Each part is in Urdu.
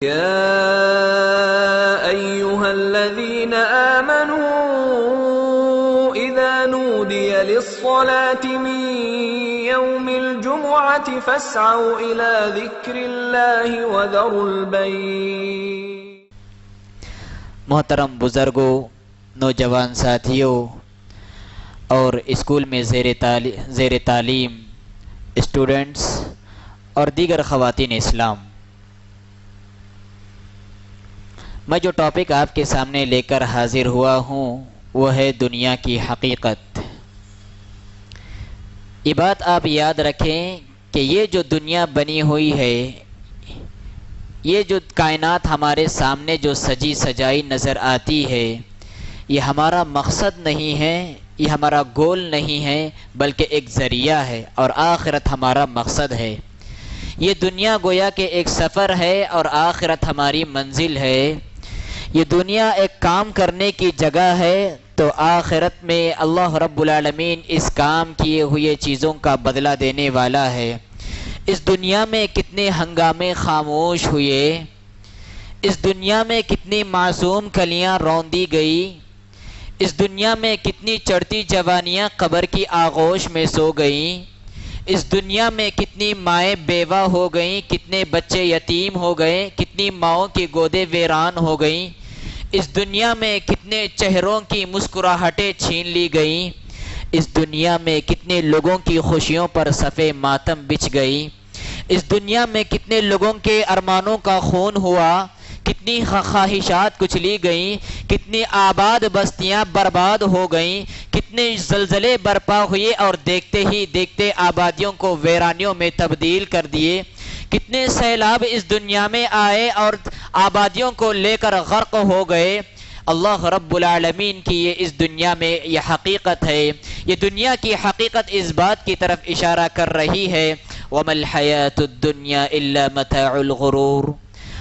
يا أيها الذين آمنوا إذا نودي للصلاة من يوم الجمعة فاسعوا إلى ذكر الله وذروا البيع. محترم بزرگوں، نوجوان ساتھیوں اور اسکول میں زیر تعلیم اسٹوڈنٹس اور دیگر خواتین اسلام، میں جو ٹاپک آپ کے سامنے لے کر حاضر ہوا ہوں وہ ہے دنیا کی حقیقت۔ یہ بات آپ یاد رکھیں کہ یہ جو دنیا بنی ہوئی ہے، یہ جو کائنات ہمارے سامنے جو سجی سجائی نظر آتی ہے، یہ ہمارا مقصد نہیں ہے، یہ ہمارا گول نہیں ہے، بلکہ ایک ذریعہ ہے، اور آخرت ہمارا مقصد ہے۔ یہ دنیا گویا کہ ایک سفر ہے اور آخرت ہماری منزل ہے۔ یہ دنیا ایک کام کرنے کی جگہ ہے، تو آخرت میں اللہ رب العالمین اس کام کیے ہوئے چیزوں کا بدلہ دینے والا ہے۔ اس دنیا میں کتنے ہنگامے خاموش ہوئے، اس دنیا میں کتنی معصوم کلیاں روندی گئی، اس دنیا میں کتنی چڑھتی جوانیاں قبر کی آغوش میں سو گئیں، اس دنیا میں کتنی مائیں بیوہ ہو گئیں، کتنے بچے یتیم ہو گئے، کتنی ماؤں کی گودیں ویران ہو گئیں، اس دنیا میں کتنے چہروں کی مسکراہٹیں چھین لی گئیں، اس دنیا میں کتنے لوگوں کی خوشیوں پر صفے ماتم بچھ گئی، اس دنیا میں کتنے لوگوں کے ارمانوں کا خون ہوا، کتنی خواہشات کچلی گئیں، کتنی آباد بستیاں برباد ہو گئیں، کتنے زلزلے برپا ہوئے اور دیکھتے ہی دیکھتے آبادیوں کو ویرانیوں میں تبدیل کر دیے، کتنے سیلاب اس دنیا میں آئے اور آبادیوں کو لے کر غرق ہو گئے۔ اللہ رب العالمین کی یہ اس دنیا میں یہ حقیقت ہے۔ یہ دنیا کی حقیقت اس بات کی طرف اشارہ کر رہی ہے، وَمَا الْحَيَاةُ الدُّنْيَا إِلَّا مَتَاعُ الْغُرُورِ،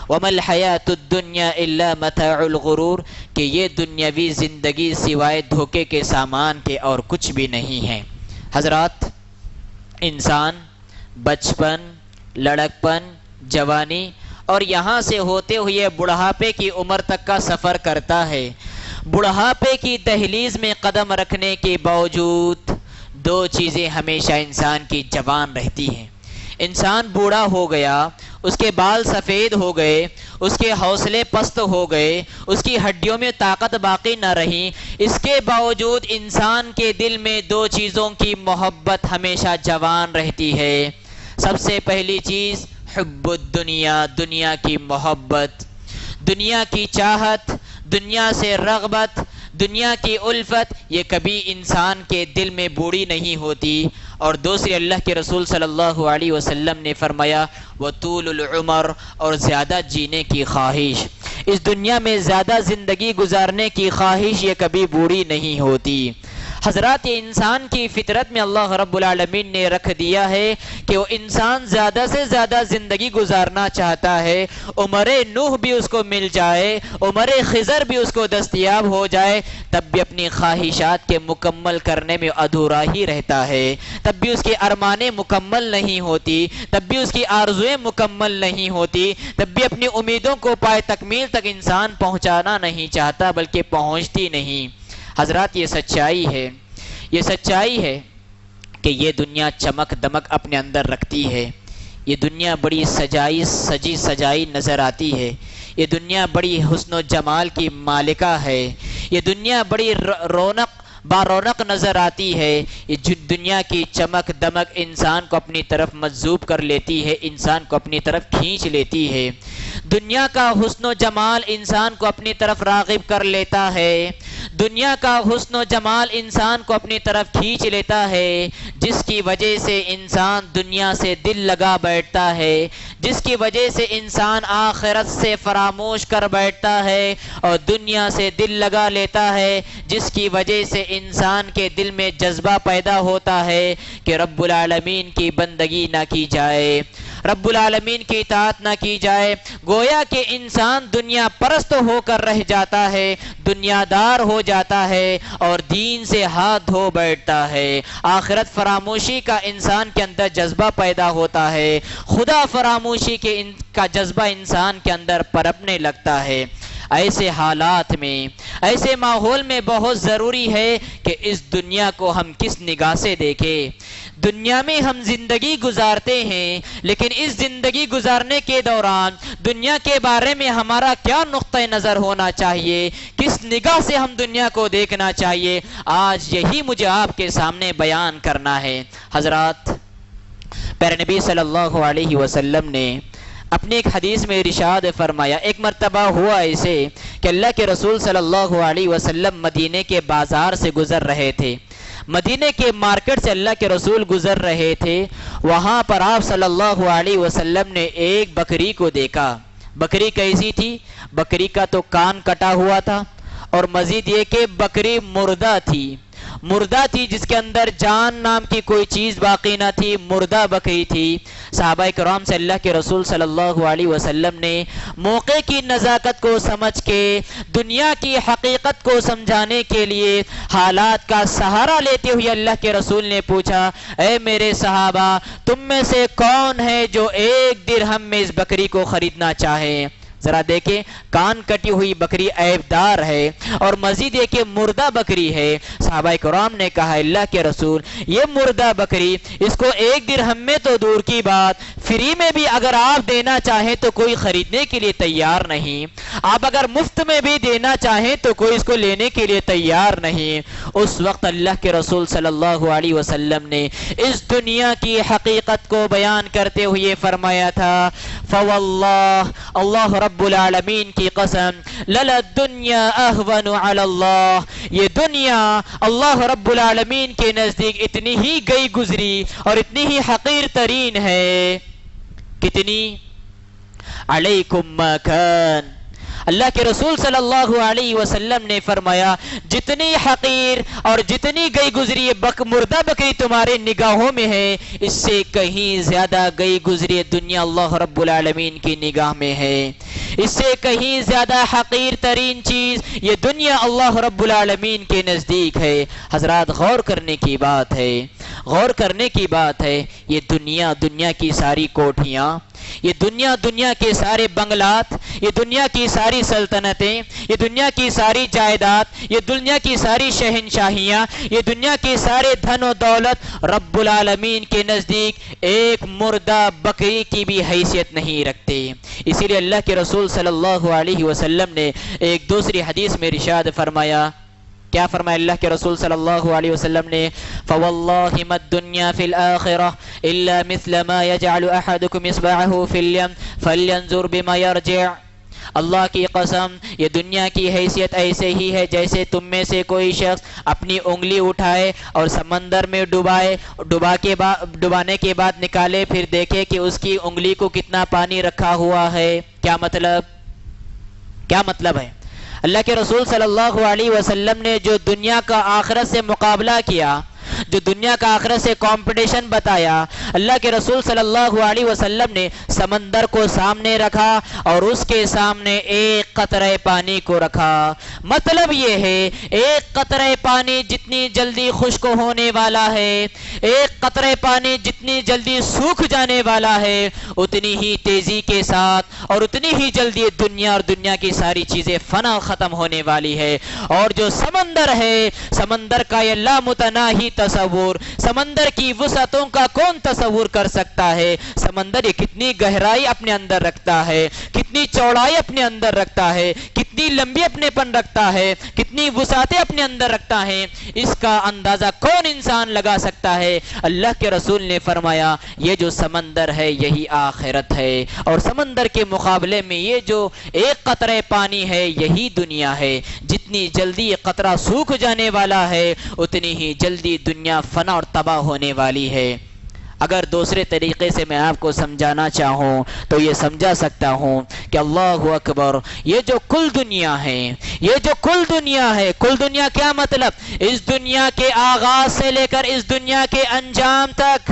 وَمَا الْحَيَاةُ الدُّنْيَا إِلَّا مَتَاعُ الْغُرُورِ، کہ یہ دنیاوی زندگی سوائے دھوکے کے سامان کے اور کچھ بھی نہیں ہے۔ حضرات، انسان بچپن، لڑکپن، جوانی اور یہاں سے ہوتے ہوئے بڑھاپے کی عمر تک کا سفر کرتا ہے۔ بڑھاپے کی دہلیز میں قدم رکھنے کے باوجود دو چیزیں ہمیشہ انسان کی جوان رہتی ہیں۔ انسان بوڑھا ہو گیا، اس کے بال سفید ہو گئے، اس کے حوصلے پست ہو گئے، اس کی ہڈیوں میں طاقت باقی نہ رہی، اس کے باوجود انسان کے دل میں دو چیزوں کی محبت ہمیشہ جوان رہتی ہے۔ سب سے پہلی چیز حب الدنیا، دنیا کی محبت، دنیا کی چاہت، دنیا سے رغبت، دنیا کی الفت، یہ کبھی انسان کے دل میں بوڑھی نہیں ہوتی۔ اور دوسری، اللہ کے رسول صلی اللہ علیہ وسلم نے فرمایا وطول العمر، اور زیادہ جینے کی خواہش، اس دنیا میں زیادہ زندگی گزارنے کی خواہش، یہ کبھی بوڑھی نہیں ہوتی۔ حضرات، یہ انسان کی فطرت میں اللہ رب العالمین نے رکھ دیا ہے کہ وہ انسان زیادہ سے زیادہ زندگی گزارنا چاہتا ہے۔ عمر نوح بھی اس کو مل جائے، عمر خضر بھی اس کو دستیاب ہو جائے، تب بھی اپنی خواہشات کے مکمل کرنے میں ادھورا ہی رہتا ہے، تب بھی اس کی ارمانیں مکمل نہیں ہوتی، تب بھی اس کی آرزویں مکمل نہیں ہوتی، تب بھی اپنی امیدوں کو پائے تکمیل تک انسان پہنچانا نہیں چاہتا، بلکہ پہنچتی نہیں۔ حضرات، یہ سچائی ہے، یہ سچائی ہے کہ یہ دنیا چمک دمک اپنے اندر رکھتی ہے۔ یہ دنیا بڑی سجی سجائی نظر آتی ہے، یہ دنیا بڑی حسن و جمال کی مالکہ ہے، یہ دنیا بڑی بارونق نظر آتی ہے۔ یہ دنیا کی چمک دمک انسان کو اپنی طرف مجذوب کر لیتی ہے، انسان کو اپنی طرف کھینچ لیتی ہے۔ دنیا کا حسن و جمال انسان کو اپنی طرف راغب کر لیتا ہے، دنیا کا حسن و جمال انسان کو اپنی طرف کھینچ لیتا ہے، جس کی وجہ سے انسان دنیا سے دل لگا بیٹھتا ہے، جس کی وجہ سے انسان آخرت سے فراموش کر بیٹھتا ہے اور دنیا سے دل لگا لیتا ہے، جس کی وجہ سے انسان کے دل میں جذبہ پیدا ہوتا ہے کہ رب العالمین کی بندگی نہ کی جائے، رب العالمین کی اطاعت نہ کی جائے، گویا کہ انسان دنیا پرست ہو کر رہ جاتا ہے، دنیا دار ہو جاتا ہے اور دین سے ہاتھ دھو بیٹھتا ہے۔ آخرت فراموشی کا انسان کے اندر جذبہ پیدا ہوتا ہے، خدا فراموشی کا جذبہ انسان کے اندر پنپنے لگتا ہے۔ ایسے حالات میں، ایسے ماحول میں بہت ضروری ہے کہ اس دنیا کو ہم کس نگاہ سے دیکھیں۔ دنیا میں ہم زندگی گزارتے ہیں، لیکن اس زندگی گزارنے کے دوران دنیا کے بارے میں ہمارا کیا نقطہ نظر ہونا چاہیے، کس نگاہ سے ہم دنیا کو دیکھنا چاہیے، آج یہی مجھے آپ کے سامنے بیان کرنا ہے۔ حضرات، پیارے نبی صلی اللہ علیہ وسلم نے اپنے ایک حدیث میں ارشاد فرمایا، ایک مرتبہ ہوا ایسے کہ اللہ کے رسول صلی اللہ علیہ وسلم مدینے کے بازار سے گزر رہے تھے، مدینے کے مارکیٹ سے اللہ کے رسول گزر رہے تھے۔ وہاں پر آپ صلی اللہ علیہ وسلم نے ایک بکری کو دیکھا۔ بکری کیسی تھی؟ بکری کا تو کان کٹا ہوا تھا، اور مزید یہ کہ بکری مردہ تھی، جس کے اندر جان نام کی کوئی چیز باقی نہ تھی، مردہ بکری تھی۔ صحابہ کرام سے اللہ کے رسول صلی اللہ علیہ وسلم نے موقع کی نزاکت کو سمجھ کے، دنیا کی حقیقت کو سمجھانے کے لیے حالات کا سہارا لیتے ہوئے اللہ کے رسول نے پوچھا، اے میرے صحابہ، تم میں سے کون ہے جو 1 درہم میں اس بکری کو خریدنا چاہے؟ ذرا دیکھیں، کان کٹی ہوئی بکری عیب دار ہے، اور مزید یہ کہ مردہ بکری ہے۔ صحابہ کرام نے کہا، اللہ کے رسول، یہ مردہ بکری، اس کو 1 درہم میں تو دور کی بات، فری میں بھی اگر آپ دینا چاہیں تو کوئی خریدنے کے لیے تیار نہیں، آپ اگر مفت میں بھی دینا چاہیں تو کوئی اس کو لینے کے لیے تیار نہیں۔ اس وقت اللہ کے رسول صلی اللہ علیہ وسلم نے اس دنیا کی حقیقت کو بیان کرتے ہوئے فرمایا تھا، فواللہ، اللہ رب العالمین کی قسم، للدنیا اہون علی اللہ، یہ دنیا اللہ رب العالمین کے نزدیک اتنی ہی گئی گزری اور اتنی ہی حقیر ترین ہے، کتنی؟ علیکم ما کان۔ اللہ کے رسول صلی اللہ علیہ وسلم نے فرمایا، جتنی حقیر اور جتنی گئی گزری مردہ بکری تمہارے نگاہوں میں ہے، اس سے کہیں زیادہ گئی گزری دنیا اللہ رب العالمین کی نگاہ میں ہے، اس سے کہیں زیادہ حقیر ترین چیز یہ دنیا اللہ رب العالمین کے نزدیک ہے۔ حضرات، غور کرنے کی بات ہے، غور کرنے کی بات ہے، یہ دنیا کی ساری کوٹھیاں، یہ دنیا کے سارے بنگلات، یہ دنیا کی ساری سلطنتیں، یہ دنیا کی ساری جائیداد، یہ دنیا کی ساری شہنشاہیاں، یہ دنیا کی سارے دھن و دولت رب العالمین کے نزدیک ایک مردہ بکری کی بھی حیثیت نہیں رکھتے۔ اسی لیے اللہ کے رسول صلی اللہ علیہ وسلم نے ایک دوسری حدیث میں ارشاد فرمایا، کیا فرمایا اللہ کے رسول صلی اللہ علیہ وسلم نے؟ فواللہ ما الدنیا فی الآخرہ الا مثل ما یجعل احدکم اصبعہ فی الیم فلینظر بما یرجع۔ اللہ کی قسم، یہ دنیا کی حیثیت ایسے ہی ہے جیسے تم میں سے کوئی شخص اپنی انگلی اٹھائے اور سمندر میں ڈبانے کے بعد نکالے، پھر دیکھے کہ اس کی انگلی کو کتنا پانی رکھا ہوا ہے۔ کیا مطلب ہے؟ اللہ کے رسول صلی اللہ علیہ وسلم نے جو دنیا کا آخرت سے مقابلہ کیا، جو دنیا کا آخرت سے کمپٹیشن بتایا، اللہ کے رسول صلی اللہ علیہ وسلم نے سمندر کو سامنے رکھا اور اس کے سامنے ایک قطرہ پانی کو رکھا۔ مطلب یہ ہے، ایک قطرہ پانی جتنی جلدی خشک ہونے والا ہے، ایک قطرہ پانی جتنی جلدی سوکھ جانے والا ہے، اتنی ہی تیزی کے ساتھ اور اتنی ہی جلدی دنیا اور دنیا کی ساری چیزیں فنا ختم ہونے والی ہے۔ اور جو سمندر ہے، سمندر کا یہ لامتناہی تصور، سمندر کی وسعتوں کا کون تصور کر سکتا ہے؟ سمندر یہ کتنی گہرائی اپنے اندر رکھتا ہے، کتنی چوڑائی اپنے اندر رکھتا ہے، کتنی لمبی اپنے پن رکھتا ہے، کتنی وسعتیں اپنے اندر رکھتا ہے، اس کا اندازہ کون انسان لگا سکتا ہے؟ اللہ کے رسول نے فرمایا، یہ جو سمندر ہے یہی آخرت ہے، اور سمندر کے مقابلے میں یہ جو ایک قطرہ پانی ہے یہی دنیا ہے۔ جتنی جلدی یہ قطرہ سوکھ جانے والا ہے، اتنی ہی جلدی دنیا فنا اور تباہ ہونے والی ہے۔ اگر دوسرے طریقے سے میں آپ کو سمجھانا چاہوں تو یہ سمجھا سکتا ہوں کہ اللہ اکبر، یہ جو کل دنیا ہے، یہ جو کل دنیا ہے، کل دنیا کیا مطلب؟ اس دنیا کے آغاز سے لے کر اس دنیا کے انجام تک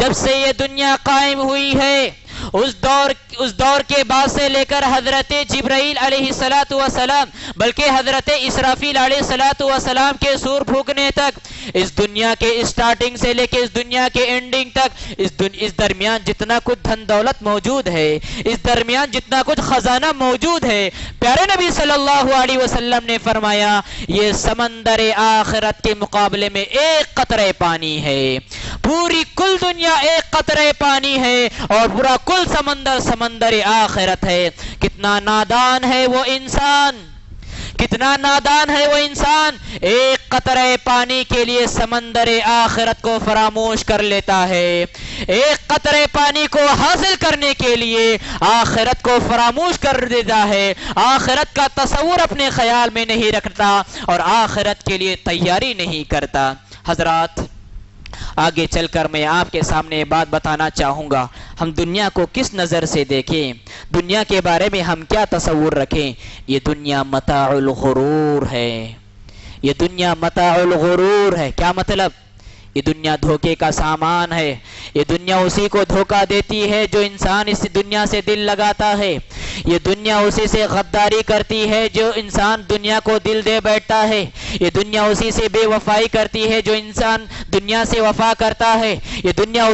جب سے یہ دنیا قائم ہوئی ہے اس دور کے بعد سے لے کر حضرت جبرائیل علیہ الصلاۃ والسلام بلکہ حضرت اسرافیل علیہ الصلاۃ والسلام کے سور پھونکنے تک، اس دنیا کے اسٹارٹنگ سے لے کے اس دنیا کے اینڈنگ تک، اس درمیان جتنا کچھ دھن دولت موجود ہے، اس درمیان جتنا کچھ خزانہ موجود ہے، پیارے نبی صلی اللہ علیہ وسلم نے فرمایا یہ سمندر آخرت کے مقابلے میں ایک قطرہ پانی ہے۔ پوری کل دنیا ایک قطرہ پانی ہے اور پورا کل سمندر آخرت ہے۔ کتنا نادان ہے وہ انسان، کتنا نادان ہے وہ انسان، ایک قطرہ پانی کے لیے سمندر آخرت کو فراموش کر لیتا ہے، ایک قطرہ پانی کو حاصل کرنے کے لیے آخرت کو فراموش کر دیتا ہے، آخرت کا تصور اپنے خیال میں نہیں رکھتا اور آخرت کے لیے تیاری نہیں کرتا۔ حضرات، آگے چل کر میں آپ کے سامنے یہ بات بتانا چاہوں گا، ہم دنیا کو کس نظر سے دیکھیں، دنیا کے بارے میں ہم کیا تصور رکھیں۔ یہ دنیا متاع الغرور ہے، یہ دنیا متاع الغرور ہے۔ کیا مطلب؟ یہ دنیا دھوکے کا سامان ہے، یہ دنیا اسی کو دھوکہ دیتی ہے جو انسان اس دنیا سے دل لگاتا ہے، یہ دنیا اسی سے غداری کرتی ہے جو انسان دنیا کو دل دے بیٹھتا ہے، یہ دنیا اسی سے بے وفائی کرتی ہے جو انسان دنیا سے وفا کرتا ہے، یہ دنیا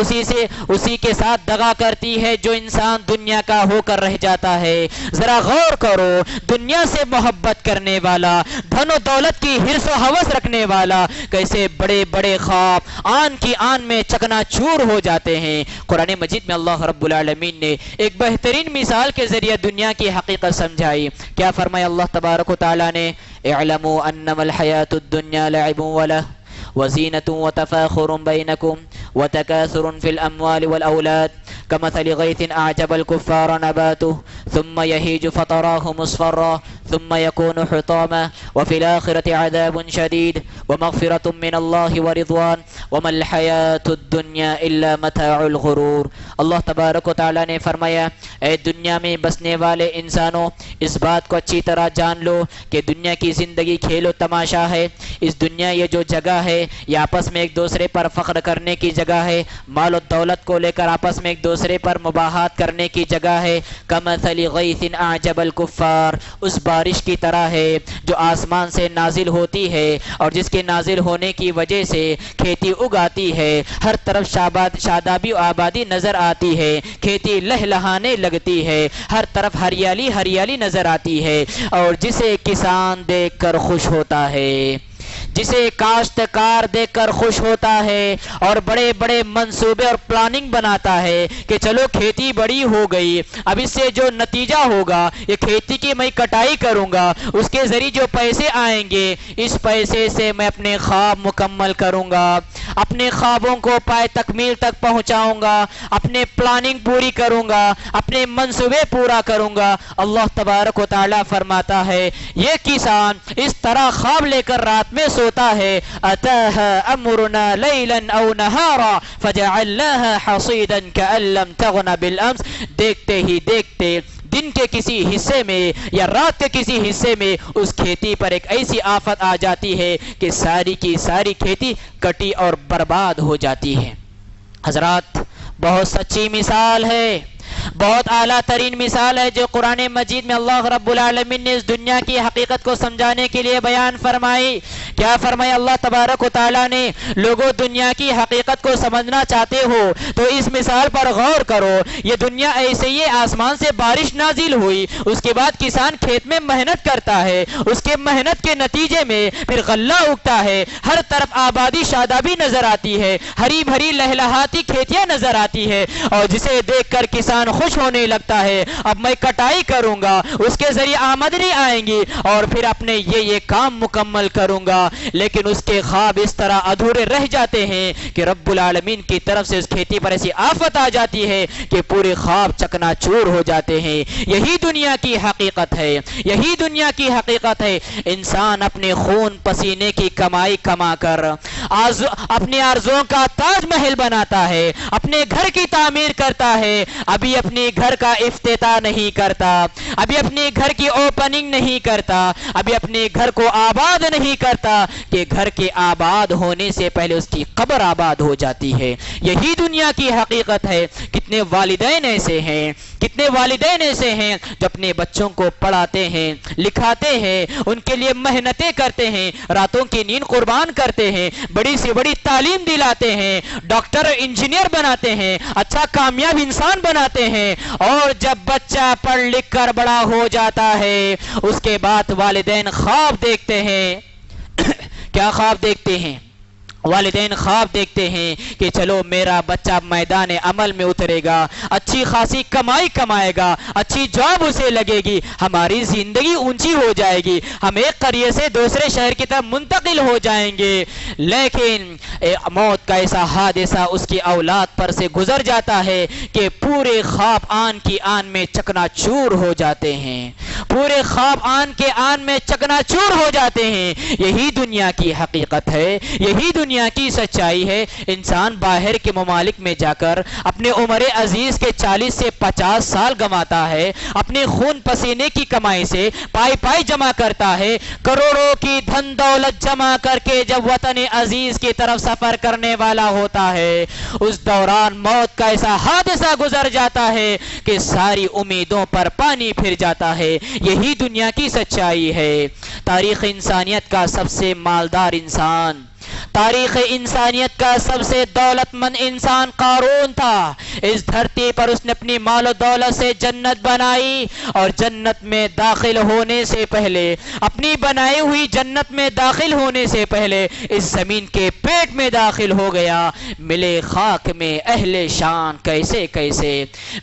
اسی کے ساتھ دغا کرتی ہے جو انسان دنیا کا ہو کر رہ جاتا ہے۔ ذرا غور کرو، دنیا سے محبت کرنے والا، دھن و دولت کی حرص و ہوس رکھنے والا، کیسے بڑے بڑے خواب آن کی آن میں چکنا چور ہو جاتے ہیں۔ قرآن مجید میں اللہ رب العالمین نے ایک بہترین مثال کے ذریعے دنیا کی حقیقت سمجھائی۔ کیا فرمایا اللہ تبارک و تعالیٰ نے؟ اعلموا انما الحیات الدنیا لعب ولہ وزینة وتفاخر بینکم وتکاثر فی الاموال والاولاد كمثل غيث أعجب الكفار نباته ثم يهيج فتراه مصفرا ثم يكون حطاما وفي الآخرة عذاب شديد ومغفرة من الله ورضوان وما الحياة الدنيا إلا متاع الغرور۔ اللہ تبارک و تعالیٰ نے فرمایا، اے دنیا میں بسنے والے انسانوں، اس بات کو اچھی طرح جان لو کہ دنیا کی زندگی کھیل و تماشا ہے۔ اس دنیا یہ جو جگہ ہے یہ آپس میں ایک دوسرے پر فخر کرنے کی جگہ ہے، مال و دولت کو لے کر آپس میں ایک دوسرے پر مباحات کرنے کی جگہ ہے۔ کمثل غیث اعجب الکفار، اس بارش کی طرح ہے جو آسمان سے نازل ہوتی ہے اور جس کے نازل ہونے کی وجہ سے کھیتی اگاتی ہے، ہر طرف شادابی و آبادی نظر آتی ہے، کھیتی لہلہانے لگتی ہے، ہر طرف ہریالی ہریالی نظر آتی ہے، اور جسے کسان دیکھ کر خوش ہوتا ہے، جسے کاشتکار دیکھ کر خوش ہوتا ہے اور بڑے بڑے منصوبے اور پلاننگ بناتا ہے کہ چلو کھیتی بڑی ہو گئی، اب اس سے جو نتیجہ ہوگا یہ کھیتی کی میں کٹائی کروں گا، اس کے ذریعے جو پیسے آئیں گے اس پیسے سے میں اپنے خواب مکمل کروں گا، اپنے خوابوں کو پائے تکمیل تک پہنچاؤں گا، اپنے پلاننگ پوری کروں گا، اپنے منصوبے پورا کروں گا۔ اللہ تبارک و تعالیٰ فرماتا ہے یہ کسان اس طرح خواب لے کر رات میں سوتا ہے، اتاها امرنا لیلا او نہارا فجعلناها حصیدا کأن لم تغن بالامس، دیکھتے ہی دیکھتے دن کے کسی حصے میں یا رات کے کسی حصے میں اس کھیتی پر ایک ایسی آفت آ جاتی ہے کہ ساری کی ساری کھیتی کٹی اور برباد ہو جاتی ہے۔ حضرات، بہت سچی مثال ہے، بہت اعلیٰ ترین مثال ہے جو قرآن مجید میں اللہ رب العالمین نے اس دنیا کی حقیقت کو سمجھانے کے لیے بیان فرمائی۔ کیا فرمایا اللہ تبارک و تعالیٰ نے؟ لوگوں، دنیا کی حقیقت کو سمجھنا چاہتے ہو تو اس مثال پر غور کرو۔ یہ دنیا ایسے ہی آسمان سے بارش نازل ہوئی، اس کے بعد کسان کھیت میں محنت کرتا ہے، اس کے محنت کے نتیجے میں پھر غلہ اگتا ہے، ہر طرف آبادی شادابی نظر آتی ہے، ہری بھری لہلہاتی کھیتیاں نظر آتی ہے، اور جسے دیکھ کر کسان خوش ہونے لگتا ہے، اب میں کٹائی کروں گا، اس کے ذریعے آمدنی آئیں گی اور پھر اپنے یہ کام مکمل کروں گا، لیکن اس کے خواب اس طرح ادھورے رہ جاتے ہیں کہ رب العالمین کی طرف سے اس کھیتی پر ایسی آفت آ جاتی ہے کہ پورے خواب چکنا چور ہو جاتے ہیں۔ یہی دنیا کی حقیقت ہے، یہی دنیا کی حقیقت ہے۔ انسان اپنے خون پسینے کی کمائی کما کر اپنے آرزوؤں کا تاج محل بناتا ہے، اپنے گھر کی تعمیر کرتا ہے، ابھی اپنے گھر کا افتتاح نہیں کرتا، ابھی اپنے گھر کی اوپننگ نہیں کرتا، ابھی اپنے گھر کو آباد نہیں کرتا کہ گھر کے آباد ہونے سے پہلے اس کی قبر آباد ہو جاتی ہے۔ یہی دنیا کی حقیقت ہے۔ کتنے والدین ایسے ہیں، کتنے والدین ایسے ہیں جو اپنے بچوں کو پڑھاتے ہیں، لکھاتے ہیں، ان کے لیے محنتیں کرتے ہیں، راتوں کی نیند قربان کرتے ہیں، بڑی سے بڑی تعلیم دلاتے ہیں، ڈاکٹر انجینئر بناتے ہیں، اچھا کامیاب انسان بناتے ہیں، اور جب بچہ پڑھ لکھ کر بڑا ہو جاتا ہے اس کے بعد والدین خواب دیکھتے ہیں۔ کیا خواب دیکھتے ہیں؟ والدین خواب دیکھتے ہیں کہ چلو میرا بچہ میدان عمل میں اترے گا، اچھی خاصی کمائی کمائے گا، اچھی جاب اسے لگے گی، ہماری زندگی اونچی ہو جائے گی، ہم ایک قریے سے دوسرے شہر کی طرف منتقل ہو جائیں گے۔ لیکن موت کا ایسا حادثہ اس کی اولاد پر سے گزر جاتا ہے کہ پورے خواب آن کی آن میں چکنا چور ہو جاتے ہیں، پورے خواب آن کے آن میں چکنا چور ہو جاتے ہیں۔ یہی دنیا کی حقیقت ہے، یہی دنیا کی سچائی ہے۔ انسان باہر کے ممالک میں جا کر اپنے عمر عزیز کے 40 سے 50 سال گنواتا ہے، اپنے خون پسینے کی کمائی سے پائی پائی جمع کرتا ہے، کروڑوں کی دھن دولت جمع کر کے جب وطن عزیز کی طرف سفر کرنے والا ہوتا ہے اس دوران موت کا ایسا حادثہ گزر جاتا ہے کہ ساری امیدوں پر پانی پھر جاتا ہے۔ یہی دنیا کی سچائی ہے۔ تاریخ انسانیت کا سب سے مالدار انسان، تاریخ انسانیت کا سب سے دولت مند انسان قارون تھا۔ اس دھرتی پر اس نے اپنی مال و دولت سے جنت بنائی، اور جنت میں داخل ہونے سے پہلے، اپنی بنائی ہوئی جنت میں داخل ہونے سے پہلے اس زمین کے پیٹ میں داخل ہو گیا۔ ملے خاک میں اہل شان کیسے کیسے،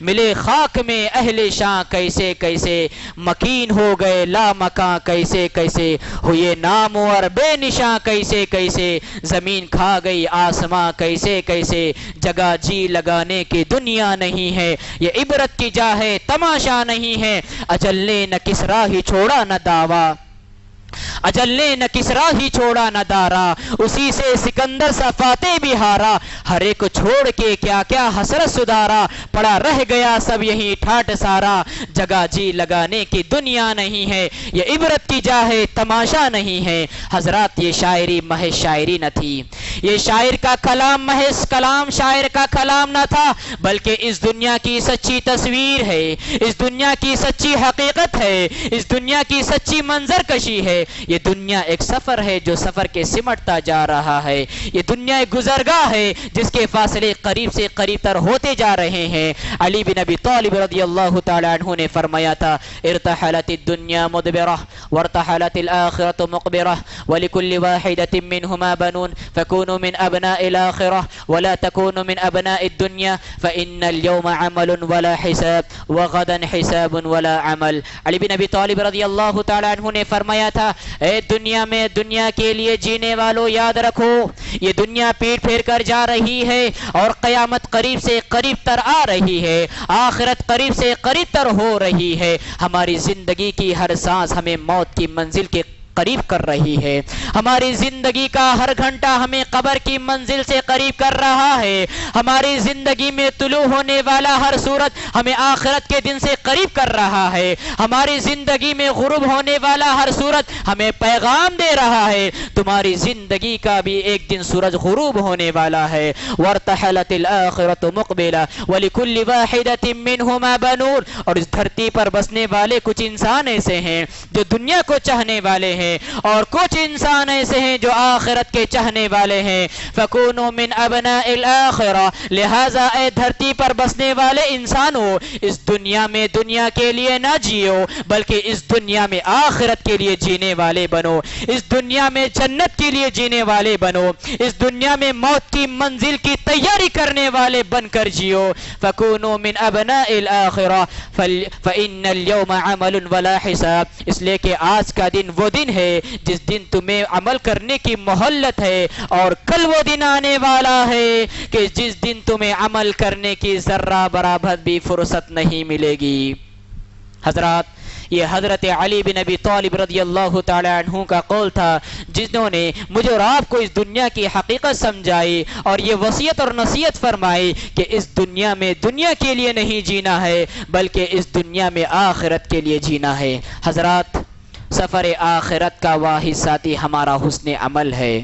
ملے خاک میں اہل شان کیسے کیسے، مکین ہو گئے لامکاں کیسے کیسے، ہوئے نامور بے نشاں کیسے کیسے، زمین کھا گئی آسماں کیسے کیسے، جگہ جی لگانے کی دنیا نہیں ہے، یہ عبرت کی جا ہے تماشا نہیں ہے۔ اجل نے نہ کسرا ہی چھوڑا نہ دعویٰ، اجل نے نہ کسرا ہی چھوڑا نہ دارا، اسی سے سکندر سا فاتح بھی ہارا، ہر ایک چھوڑ کے کیا کیا حسرت سدھارا، پڑا رہ گیا سب یہی ٹھاٹ سارا، جگہ جی لگانے کی دنیا نہیں ہے، یہ عبرت کی جا ہے تماشا نہیں ہے۔ حضرات یہ شاعری محض شاعری نہ تھی، یہ شاعر کا کلام محض کلام شاعر کا کلام نہ تھا، بلکہ اس دنیا کی سچی تصویر ہے، اس دنیا کی سچی حقیقت ہے، اس دنیا کی سچی منظر کشی ہے۔ یہ دنیا ایک سفر ہے جو سفر کے سمٹتا جا رہا ہے، یہ دنیا ایک گزرگاہ ہے جس کے فاصلے قریب سے قریب تر ہوتے جا رہے ہیں۔ علی بن ابی طالب رضی اللہ تعالی عنہ نے فرمایا تھا، ارتحلت الدنیا مدبرہ وارتحلت الآخرة مقبرہ ولكل واحدة منهما بنون فكونوا من أبناء الآخرة ولا تكونوا من أبناء الدنيا فإن اليوم عمل ولا حساب وغدا حساب ولا عمل۔ علی بن ابی طالب رضی اللہ تعالی عنہ نے فرمایا تھا، اے دنیا میں دنیا کے لیے جینے والوں یاد رکھو، یہ دنیا پیٹ پھیر کر جا رہی ہے اور قیامت قریب سے قریب تر آ رہی ہے، آخرت قریب سے قریب تر ہو رہی ہے۔ ہماری زندگی کی ہر سانس ہمیں موت کی منزل کے قریب کر رہی ہے، ہماری زندگی کا ہر گھنٹہ ہمیں قبر کی منزل سے قریب کر رہا ہے، ہماری زندگی میں طلوع ہونے والا ہر سورج ہمیں آخرت کے دن سے قریب کر رہا ہے، ہماری زندگی میں غروب ہونے والا ہر سورج ہمیں پیغام دے رہا ہے تمہاری زندگی کا بھی ایک دن سورج غروب ہونے والا ہے۔ وارتحلت الآخرة مقبلہ ولكل واحدة منهما بنون، اور اس دھرتی پر بسنے والے کچھ انسان ایسے ہیں جو دنیا کو چاہنے والے ہیں، اور کچھ انسان ایسے ہیں جو آخرت کے چاہنے والے ہیں۔ فَكُونُوا مِنْ أَبْنَاءِ الْآخِرَةِ، لہذا اے دھرتی پر بسنے والے انسانوں، اس دنیا میں دنیا کے لیے نہ جیو بلکہ اس دنیا میں آخرت کے لیے جینے والے بنو، اس دنیا میں جنت کے لیے جینے والے بنو، اس دنیا میں موت کی منزل کی تیاری کرنے والے بن کر جیو۔ فَكُونُوا مِنْ أَبْنَاءِ الْآخِرَةِ فَإِنَّ الْيَوْمَ عَمَلٌ وَلَا حِسَابٌ، اس لیے کہ آج کا دن وہ دن ہے جس دن تمہیں عمل کرنے کی مہلت ہے، اور کل وہ دن آنے والا ہے کہ جس دن تمہیں عمل کرنے کی ذرہ برابر بھی فرصت نہیں ملے گی۔ حضرات یہ حضرت علی بن ابی طالب رضی اللہ تعالی عنہ کا قول تھا، جنہوں نے مجھے اور آپ کو اس دنیا کی حقیقت سمجھائی اور یہ وصیت اور نصیحت فرمائی کہ اس دنیا میں دنیا کے لیے نہیں جینا ہے بلکہ اس دنیا میں آخرت کے لیے جینا ہے۔ حضرات، سفر آخرت کا واحد ساتھی ہمارا حسن عمل ہے۔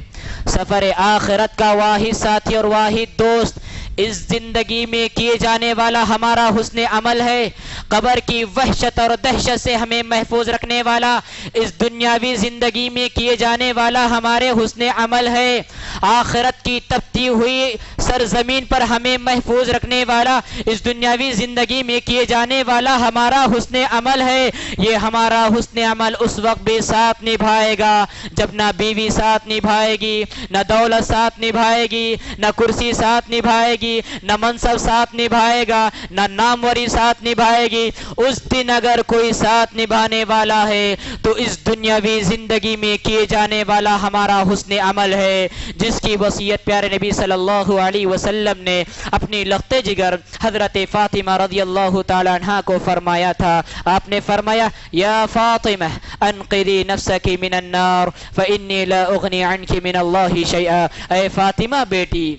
سفر آخرت کا واحد ساتھی اور واحد دوست اس زندگی میں کیے جانے والا ہمارا حسن عمل ہے۔ قبر کی وحشت اور دہشت سے ہمیں محفوظ رکھنے والا اس دنیاوی زندگی میں کیے جانے والا ہمارے حسن عمل ہے۔ آخرت کی تپتی ہوئی سرزمین پر ہمیں محفوظ رکھنے والا اس دنیاوی زندگی میں کیے جانے والا ہمارا حسن عمل ہے۔ یہ ہمارا حسن عمل اس وقت بھی ساتھ نبھائے گا جب نہ بیوی ساتھ نبھائے گی، نہ دولت ساتھ نبھائے گی، نہ کرسی ساتھ نبھائے گی، نہ منصب ساتھ نبھائے گا، نہ ناموری ساتھ نبھائے گی۔ اس دن اگر کوئی ساتھ نبھانے والا ہے تو اس دنیاوی زندگی میں کیے جانے والا ہمارا حسن عمل ہے، جس کی وصیت پیارے نبی صلی اللہ علیہ وسلم نے اپنی لخت جگر حضرت فاطمہ رضی اللہ تعالی عنہا کو فرمایا تھا۔ آپ نے فرمایا، یا فاطمہ انقذی نفسک من النار فانی لا اغنی عنک من اللہ شیئا۔ اے فاطمہ بیٹی،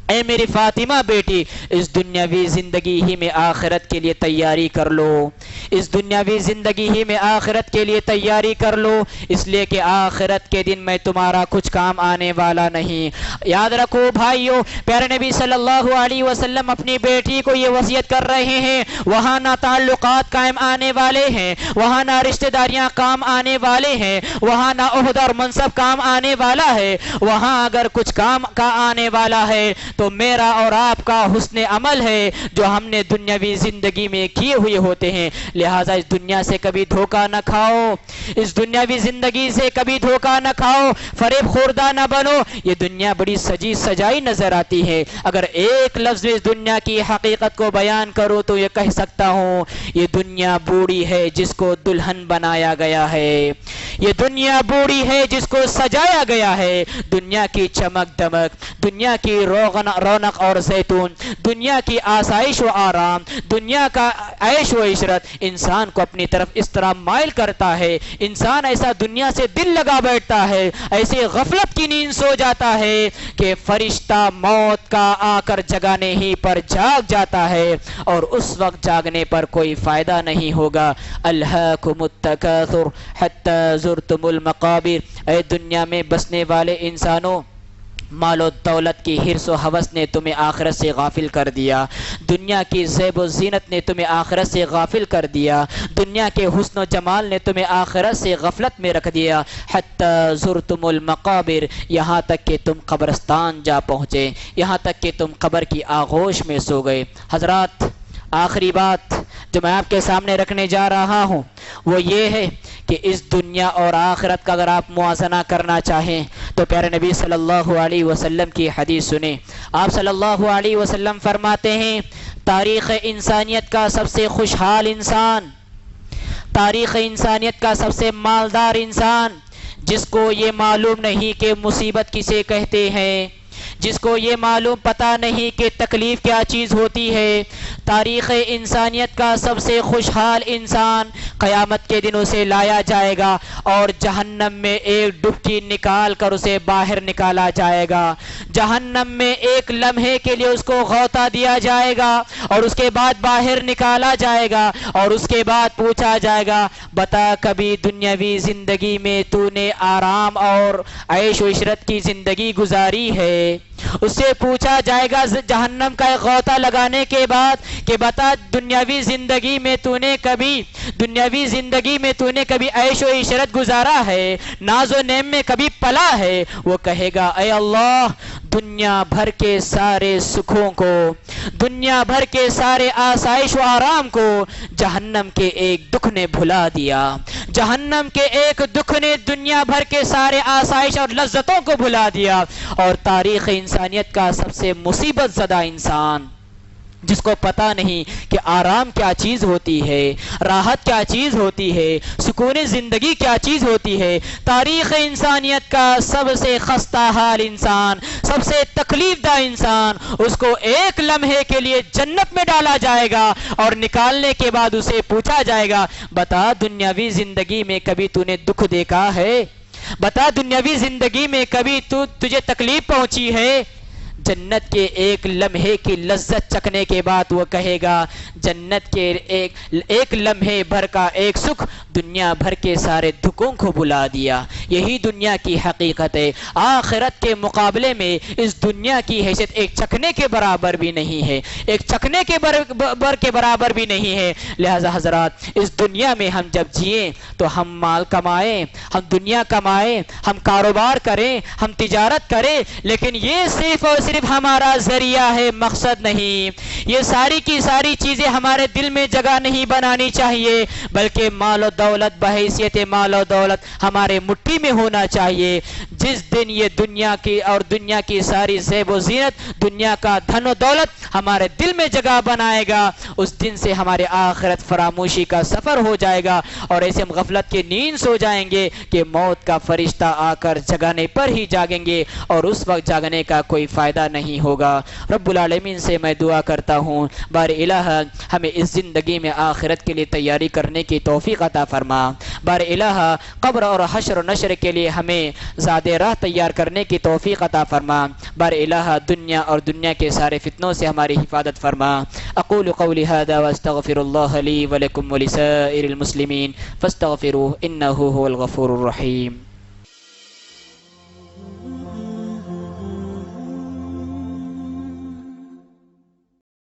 اے میری فاطمہ بیٹی، اس دنیاوی زندگی ہی میں آخرت کے لیے تیاری کر لو، اس دنیاوی زندگی ہی میں آخرت کے لیے تیاری کر لو، اس لیے کہ آخرت کے دن میں تمہارا کچھ کام آنے والا نہیں۔ یاد رکھو بھائیو، پیارے نبی صلی اللہ علیہ وسلم اپنی بیٹی کو یہ وصیت کر رہے ہیں، وہاں نہ تعلقات قائم آنے والے ہیں، وہاں نہ رشتہ داریاں کام آنے والے ہیں، وہاں نہ عہدہ اور منصب کام آنے والا ہے، وہاں اگر کچھ کام کا آنے والا ہے تو میرا اور آپ کا حسن عمل ہے جو ہم نے دنیاوی زندگی میں کیے ہوئے ہوتے ہیں۔ لہٰذا اس دنیا سے کبھی دھوکہ نہ کھاؤ، اس دنیاوی زندگی سے کبھی دھوکہ نہ کھاؤ، فریب خوردہ نہ بنو۔ یہ دنیا بڑی سجی سجائی نظر آتی ہے، اگر ایک لفظ اس دنیا کی حقیقت کو بیان کروں تو یہ کہہ سکتا ہوں، یہ دنیا بوڑھی ہے جس کو دلہن بنایا گیا ہے، یہ دنیا بوڑھی ہے جس کو سجایا گیا ہے۔ دنیا کی چمک دمک، دنیا کی رونق اور زیتون، دنیا کی آسائش و آرام، دنیا کا عیش و عشرت انسان کو اپنی طرف اس طرح مائل کرتا ہے، انسان ایسا دنیا سے دل لگا بیٹھتا ہے، ایسے غفلت کی نیند سو جاتا ہے کہ فرشتہ موت کا آ کر جگانے ہی پر جاگ جاتا ہے، اور اس وقت جاگنے پر کوئی فائدہ نہیں ہوگا۔ الہاکم التکاثر حتی زرتم المقابر۔ اے دنیا میں بسنے والے انسانوں، مال و دولت کی حرص و ہوس نے تمہیں آخرت سے غافل کر دیا، دنیا کی زیب و زینت نے تمہیں آخرت سے غافل کر دیا، دنیا کے حسن و جمال نے تمہیں آخرت سے غفلت میں رکھ دیا۔ حتی زرتم المقابر، یہاں تک کہ تم قبرستان جا پہنچے، یہاں تک کہ تم قبر کی آغوش میں سو گئے۔ حضرات، آخری بات جو میں آپ کے سامنے رکھنے جا رہا ہوں وہ یہ ہے کہ اس دنیا اور آخرت کا اگر آپ موازنہ کرنا چاہیں تو پیارے نبی صلی اللہ علیہ وسلم کی حدیث سنیں۔ آپ صلی اللہ علیہ وسلم فرماتے ہیں، تاریخ انسانیت کا سب سے خوشحال انسان، تاریخ انسانیت کا سب سے مالدار انسان، جس کو یہ معلوم نہیں کہ مصیبت کسے کہتے ہیں، جس کو یہ معلوم پتہ نہیں کہ تکلیف کیا چیز ہوتی ہے۔ تاریخ انسانیت کا سب سے خوشحال انسان قیامت کے دن اسے لایا جائے گا اور جہنم میں ایک ڈبکی نکال کر اسے باہر نکالا جائے گا، جہنم میں ایک لمحے کے لیے اس کو غوطہ دیا جائے گا اور اس کے بعد باہر نکالا جائے گا، اور اس کے بعد پوچھا جائے گا، بتا کبھی دنیاوی زندگی میں تو نے آرام اور عیش و عشرت کی زندگی گزاری ہے؟ اس سے پوچھا جائے گا جہنم کا ایک غوطہ لگانے کے بعد کہ بتا دنیاوی زندگی میں تو نے کبھی عیش و عشرت گزارا ہے، ناز و نعم میں کبھی پلا ہے؟ وہ کہے گا، اے اللہ، دنیا بھر کے سارے سکھوں کو، دنیا بھر کے سارے آسائش و آرام کو جہنم کے ایک دکھ نے بھلا دیا، جہنم کے ایک دکھ نے دنیا بھر کے سارے آسائش اور لذتوں کو بھلا دیا، اور تاریخ انسانیت کا سب سے مصیبت زدہ انسان جس کو پتہ نہیں کہ آرام کیا چیز ہوتی ہے، راحت کیا چیز ہوتی ہے، سکون زندگی کیا چیز ہوتی ہے۔ تاریخ انسانیت کا سب سے خستہ حال انسان، سب سے تکلیف دہ انسان، اس کو ایک لمحے کے لیے جنت میں ڈالا جائے گا اور نکالنے کے بعد اسے پوچھا جائے گا بتا دنیاوی زندگی میں کبھی تو نے دکھ دیکھا ہے؟ بتا دنیاوی زندگی میں کبھی تجھے تکلیف پہنچی ہے؟ جنت کے ایک لمحے کی لذت چکھنے کے بعد وہ کہے گا جنت کے ایک لمحے بھر کا ایک سکھ دنیا بھر کے سارے دکھوں کو بلا دیا۔ یہی دنیا کی حقیقت ہے۔ آخرت کے مقابلے میں اس دنیا کی حیثیت ایک چکھنے کے برابر بھی نہیں ہے، ایک چکھنے کے برابر بھی نہیں ہے۔ لہذا حضرات، اس دنیا میں ہم جب جئیں تو ہم مال کمائیں، ہم دنیا کمائیں، ہم کاروبار کریں، ہم تجارت کریں، لیکن یہ صرف اور صرف ہمارا ذریعہ ہے، مقصد نہیں۔ یہ ساری کی ساری چیزیں ہمارے دل میں جگہ نہیں بنانی چاہیے، بلکہ مال و دولت بحیثیت مال و دولت ہمارے مٹھی میں ہونا چاہیے۔ جس دن یہ دنیا کی اور دنیا کی ساری زیب و زینت، دنیا کا دھن و دولت ہمارے دل میں جگہ بنائے گا، اس دن سے ہمارے آخرت فراموشی کا سفر ہو جائے گا اور ایسے ہم غفلت کی نیند سو جائیں گے کہ موت کا فرشتہ آ کر جگانے پر ہی جاگیں گے اور اس وقت جاگنے کا کوئی فائدہ نہیں ہوگا۔ رب العالمین سے میں دعا کرتا ہوں بار الہ ہمیں اس زندگی میں آخرت کے لیے تیاری کرنے کی توفیق عطا فرما۔ بار الہ قبر اور حشر و نشر کے لیے ہمیں زاد راہ تیار کرنے کی توفیق عطا فرما۔ بار الہ دنیا اور دنیا کے سارے فتنوں سے ہماری حفاظت فرما۔ اقول قولی ھذا واستغفر اللہ لی ولکم ولسائر المسلمین فاستغفروہ انہ هو الغفور الرحیم۔